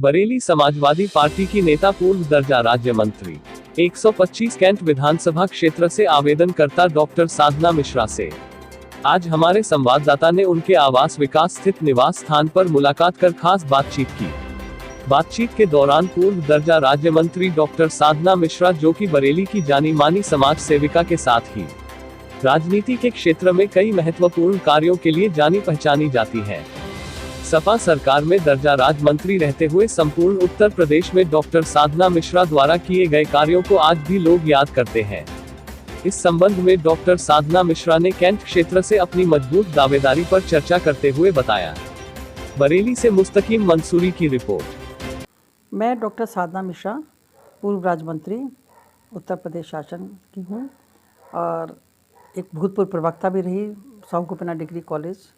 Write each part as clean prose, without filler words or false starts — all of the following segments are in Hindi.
बरेली समाजवादी पार्टी की नेता पूर्व दर्जा राज्य मंत्री 125 कैंट विधानसभा क्षेत्र से आवेदनकर्ता डॉक्टर साधना मिश्रा से आज हमारे संवाददाता ने उनके आवास विकास स्थित निवास स्थान पर मुलाकात कर खास बातचीत की। बातचीत के दौरान पूर्व दर्जा राज्य मंत्री डॉक्टर साधना मिश्रा, जो कि बरेली की जानी मानी समाज सेविका के साथ ही राजनीति के क्षेत्र में कई महत्वपूर्ण कार्यों के लिए जानी पहचानी जाती है, सपा सरकार में दर्जा राज्य मंत्री रहते हुए संपूर्ण उत्तर प्रदेश में डॉक्टर साधना मिश्रा द्वारा किए गए कार्यों को आज भी लोग याद करते हैं। इस संबंध में डॉक्टर साधना मिश्रा ने कैंट क्षेत्र से अपनी मजबूत दावेदारी पर चर्चा करते हुए बताया। बरेली से मुस्तकीम मंसूरी की रिपोर्ट। मैं डॉक्टर साधना मिश्रा, पूर्व राज्य मंत्री उत्तर प्रदेश शासन की हूँ और एक भूतपूर्व प्रवक्ता भी रही साहू गोपीनाथ डिग्री कॉलेज।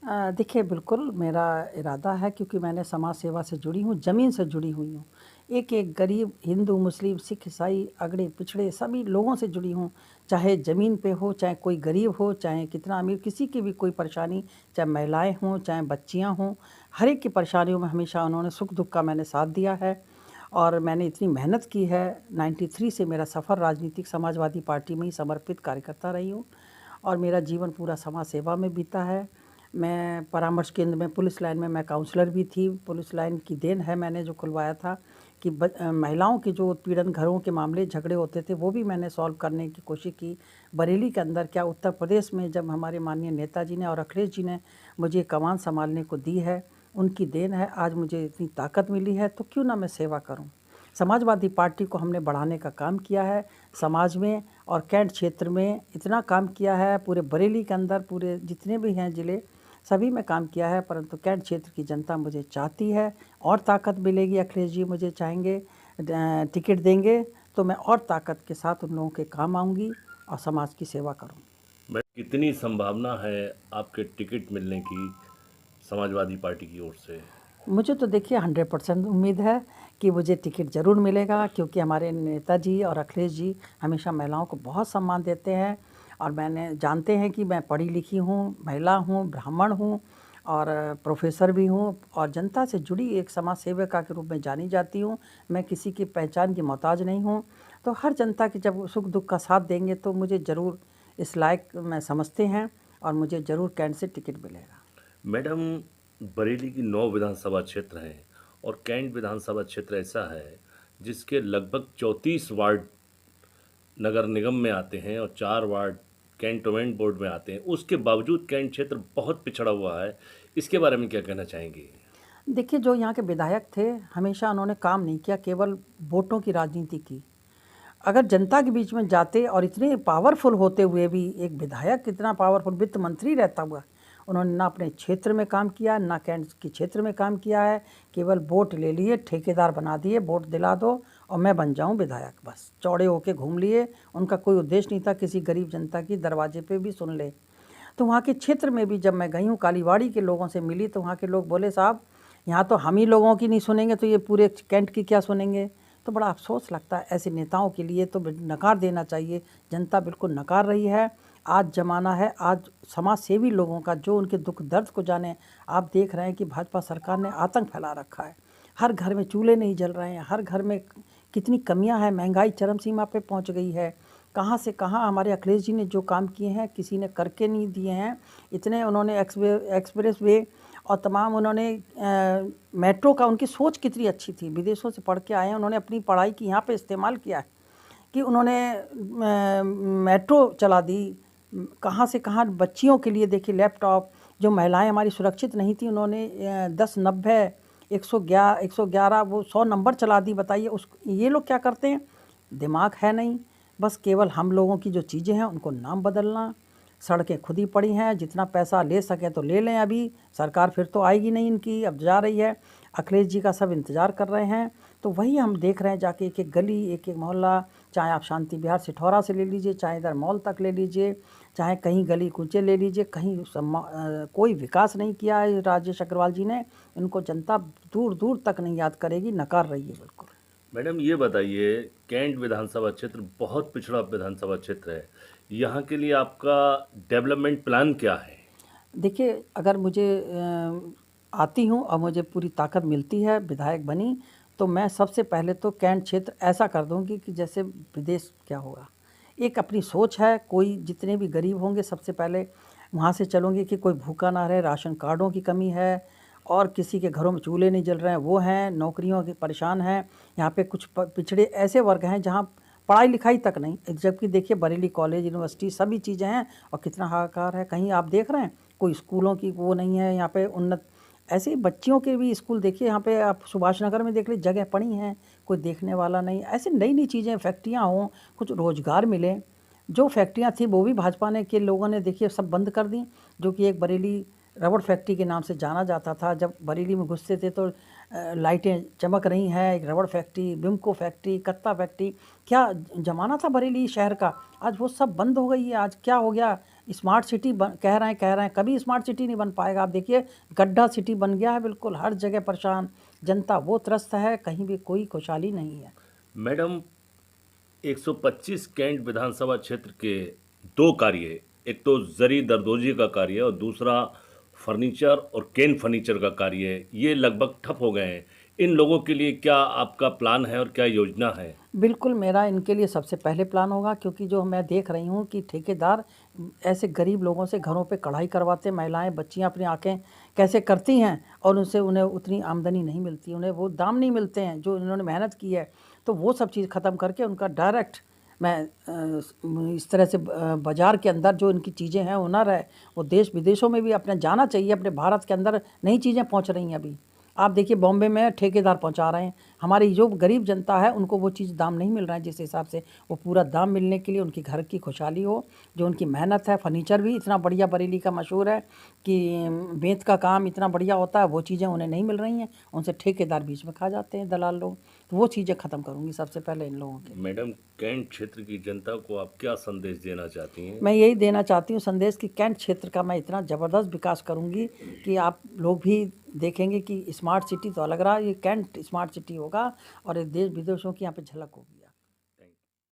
देखिए, बिल्कुल मेरा इरादा है, क्योंकि मैंने समाज सेवा से जुड़ी हूँ, ज़मीन से जुड़ी हुई हूँ। एक एक गरीब, हिंदू, मुस्लिम, सिख, ईसाई, अगड़े पिछड़े सभी लोगों से जुड़ी हूँ। चाहे ज़मीन पे हो, चाहे कोई गरीब हो, चाहे कितना अमीर, किसी की भी कोई परेशानी, चाहे महिलाएं हों, चाहे बच्चियाँ हों, हर एक की परेशानियों में हमेशा उन्होंने सुख दुख का मैंने साथ दिया है। और मैंने इतनी मेहनत की है। 93 से मेरा सफ़र राजनीतिक समाजवादी पार्टी में ही समर्पित कार्यकर्ता रही हूँ और मेरा जीवन पूरा समाज सेवा में बीता है। मैं परामर्श केंद्र में, पुलिस लाइन में मैं काउंसलर भी थी। पुलिस लाइन की देन है मैंने जो खुलवाया था कि महिलाओं के जो उत्पीड़न, घरों के मामले झगड़े होते थे, वो भी मैंने सॉल्व करने की कोशिश की। बरेली के अंदर क्या, उत्तर प्रदेश में जब हमारे माननीय नेताजी ने और अखिलेश जी ने मुझे कमान संभालने को दी है, उनकी देन है। आज मुझे इतनी ताकत मिली है, तो क्यों ना मैं सेवा करूं। समाजवादी पार्टी को हमने बढ़ाने का काम किया है समाज में, और कैंट क्षेत्र में इतना काम किया है, पूरे बरेली के अंदर पूरे जितने भी हैं ज़िले, सभी में काम किया है। परंतु कैंट क्षेत्र की जनता मुझे चाहती है और ताकत मिलेगी। अखिलेश जी मुझे चाहेंगे, टिकट देंगे तो मैं और ताकत के साथ उन लोगों के काम आऊँगी और समाज की सेवा करूँ। कितनी संभावना है आपके टिकट मिलने की समाजवादी पार्टी की ओर से? मुझे तो देखिए 100% उम्मीद है कि मुझे टिकट ज़रूर मिलेगा, क्योंकि हमारे नेताजी और अखिलेश जी हमेशा महिलाओं को बहुत सम्मान देते हैं और मैंने जानते हैं कि मैं पढ़ी लिखी हूँ, महिला हूँ, ब्राह्मण हूँ और प्रोफेसर भी हूँ और जनता से जुड़ी एक समाज सेविका के रूप में जानी जाती हूँ। मैं किसी की पहचान की मोहताज नहीं हूँ। तो हर जनता की जब सुख दुख का साथ देंगे तो मुझे ज़रूर इस लायक मैं समझते हैं और मुझे ज़रूर कैंट से टिकट मिलेगा। मैडम, बरेली की 9 विधानसभा क्षेत्र हैं और कैंट विधानसभा क्षेत्र ऐसा है जिसके लगभग 34 वार्ड नगर निगम में आते हैं और 4 वार्ड कैंटोनमेंट बोर्ड में आते हैं। उसके बावजूद कैंट क्षेत्र बहुत पिछड़ा हुआ है। इसके बारे में क्या कहना चाहेंगे? देखिए, जो यहाँ के विधायक थे हमेशा उन्होंने काम नहीं किया, केवल वोटों की राजनीति की। अगर जनता के बीच में जाते और इतने पावरफुल होते हुए भी एक विधायक इतना पावरफुल वित्त मंत्री रहता हुआ, उन्होंने ना अपने क्षेत्र में काम किया, ना कैंट के क्षेत्र में काम किया है। केवल वोट ले लिए, ठेकेदार बना दिए, वोट दिला दो और मैं बन जाऊं विधायक, बस चौड़े होके घूम लिए। उनका कोई उद्देश्य नहीं था किसी गरीब जनता की दरवाजे पे भी सुन ले। तो वहाँ के क्षेत्र में भी जब मैं गई हूँ, कालीवाड़ी के लोगों से मिली, तो वहाँ के लोग बोले, साहब यहाँ तो हम ही लोगों की नहीं सुनेंगे तो ये पूरे कैंट की क्या सुनेंगे। तो बड़ा अफसोस लगता है, ऐसे नेताओं के लिए तो नकार देना चाहिए। जनता बिल्कुल नकार रही है। आज ज़माना है, आज समाज सेवी लोगों का, जो उनके दुख दर्द को जाने। आप देख रहे हैं कि भाजपा सरकार ने आतंक फैला रखा है। हर घर में चूल्हे नहीं जल रहे हैं, हर घर में कितनी कमियां हैं, महंगाई चरम सीमा पे पहुंच गई है। कहाँ से कहाँ हमारे अखिलेश जी ने जो काम किए हैं किसी ने करके नहीं दिए हैं। इतने उन्होंने एक्सप्रेस वे और तमाम उन्होंने मेट्रो का, उनकी सोच कितनी अच्छी थी। विदेशों से पढ़ के आए हैं, उन्होंने अपनी पढ़ाई की यहाँ पे इस्तेमाल किया है कि उन्होंने मेट्रो चला दी। कहाँ से कहाँ बच्चियों के लिए देखिए लैपटॉप, जो महिलाएं हमारी सुरक्षित नहीं थी, उन्होंने 1090 111 वो 100 नंबर चला दी। बताइए उस ये लोग क्या करते हैं, दिमाग है नहीं, बस केवल हम लोगों की जो चीज़ें हैं उनको नाम बदलना। सड़कें खुद ही पड़ी हैं, जितना पैसा ले सकें तो ले लें। अभी सरकार फिर तो आएगी नहीं इनकी, अब जा रही है। अखिलेश जी का सब इंतज़ार कर रहे हैं। तो वही हम देख रहे हैं, जाके एक एक गली, एक एक मोहल्ला, चाहे आप शांति विहार सिठौरा से ले लीजिए, चाहे इधर मॉल तक ले लीजिए, चाहे कहीं गली कूचे ले लीजिए, कहीं कोई विकास नहीं किया है राजेश अग्रवाल जी ने। इनको जनता दूर दूर तक नहीं याद करेगी, नकार रही है बिल्कुल। मैडम, ये बताइए, कैंट विधानसभा क्षेत्र बहुत पिछड़ा विधानसभा क्षेत्र है। यहाँ के लिए आपका डेवलपमेंट प्लान क्या है? देखिए, अगर मुझे आती हूँ और मुझे पूरी ताकत मिलती है, विधायक बनी, तो मैं सबसे पहले तो कैंट क्षेत्र ऐसा कर दूँगी कि जैसे विदेश क्या होगा। एक अपनी सोच है, कोई जितने भी गरीब होंगे सबसे पहले वहाँ से चलूँगी कि कोई भूखा ना रहे, राशन कार्डों की कमी है और किसी के घरों में चूल्हे नहीं जल रहे हैं वो हैं, नौकरियों के परेशान हैं। यहाँ पे कुछ पिछड़े ऐसे वर्ग हैं जहाँ पढ़ाई लिखाई तक नहीं, जबकि देखिए बरेली कॉलेज, यूनिवर्सिटी सभी चीज़ें हैं और कितना हाहाकार है। कहीं आप देख रहे हैं कोई स्कूलों की वो नहीं है यहाँ पे उन्नत। ऐसे ही बच्चियों के भी स्कूल देखिए, यहाँ पे आप सुभाष नगर में देख लीजिए, जगह पड़ी हैं, कोई देखने वाला नहीं। ऐसे नई नई चीज़ें, फैक्ट्रियाँ हों, कुछ रोज़गार मिले। जो फैक्ट्रियाँ थी वो भी भाजपा ने के लोगों ने देखिए सब बंद कर दी, जो कि एक बरेली रबड़ फैक्ट्री के नाम से जाना जाता था। जब बरेली में घुसते थे तो लाइटें चमक रही हैं, एक रबड़ फैक्ट्री, बिम्को फैक्ट्री, कत्ता फैक्ट्री, क्या ज़माना था बरेली शहर का। आज वो सब बंद हो गई है। आज क्या हो गया, स्मार्ट सिटी कह रहे हैं, कभी स्मार्ट सिटी नहीं बन पाएगा। आप देखिए गड्ढा सिटी बन गया है, बिल्कुल हर जगह परेशान जनता, वो त्रस्त है, कहीं भी कोई खुशहाली नहीं है। मैडम, 125 कैंट विधानसभा क्षेत्र के दो कार्य, एक तो जरी दरदोजी का कार्य और दूसरा फर्नीचर और केन फर्नीचर का कार्य, ये लगभग ठप हो गए हैं। इन लोगों के लिए क्या आपका प्लान है और क्या योजना है? बिल्कुल, मेरा इनके लिए सबसे पहले प्लान होगा, क्योंकि जो मैं देख रही हूँ कि ठेकेदार ऐसे गरीब लोगों से घरों पे कढ़ाई करवाते, महिलाएं बच्चियां अपनी आंखें कैसे करती हैं और उनसे उन्हें उतनी आमदनी नहीं मिलती, उन्हें वो दाम नहीं मिलते हैं जो इन्होंने मेहनत की है। तो वो सब चीज़ ख़त्म करके उनका डायरेक्ट मैं इस तरह से बाज़ार के अंदर जो इनकी चीज़ें हैं हुनर है, वो देश विदेशों में भी अपने जाना चाहिए। अपने भारत के अंदर नई चीज़ें पहुँच रही हैं अभी। आप देखिए बॉम्बे में ठेकेदार पहुंचा रहे हैं, हमारी जो गरीब जनता है उनको वो चीज़ दाम नहीं मिल रहा है जिस हिसाब से वो पूरा दाम मिलने के लिए उनकी घर की खुशहाली हो, जो उनकी मेहनत है। फर्नीचर भी इतना बढ़िया बरेली का मशहूर है कि बेंत का काम इतना बढ़िया होता है, वो चीज़ें उन्हें नहीं मिल रही हैं, उनसे ठेकेदार बीच में खा जाते हैं, दलाल लोग। तो वो चीज़ें ख़त्म करूँगी सबसे पहले इन लोगों के। मैडम, कैंट क्षेत्र की जनता को आप क्या संदेश देना चाहती हैं? मैं यही देना चाहती हूँ संदेश कि कैंट क्षेत्र का मैं इतना ज़बरदस्त विकास करूँगी कि आप लोग भी देखेंगे कि स्मार्ट सिटी तो अलग रहा, ये कैंट स्मार्ट सिटी होगा और ये देश विदेशों की यहाँ पे झलक होगी।